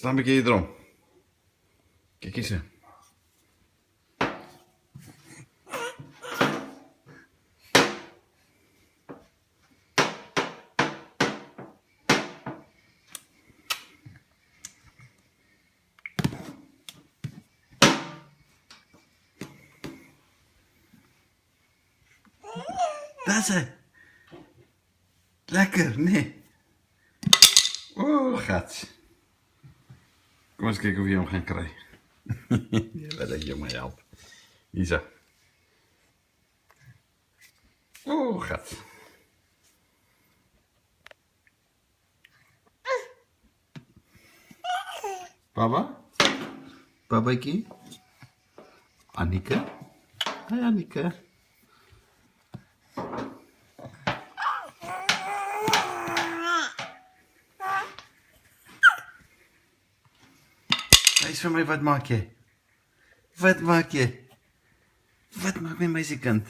Staan een keer erom. Kijk eens. Dat is het. Lekker, nee. Oh, gat. Kom eens kijken of je hem gaat krijgen. Ja, wat denk je mij helpt. Isa. Oh, gat. Papa? Babakie? Annika? Hi, Annika. Wees van mij, wat maak je? Wat maak je? Wat maak mijn meisjekind?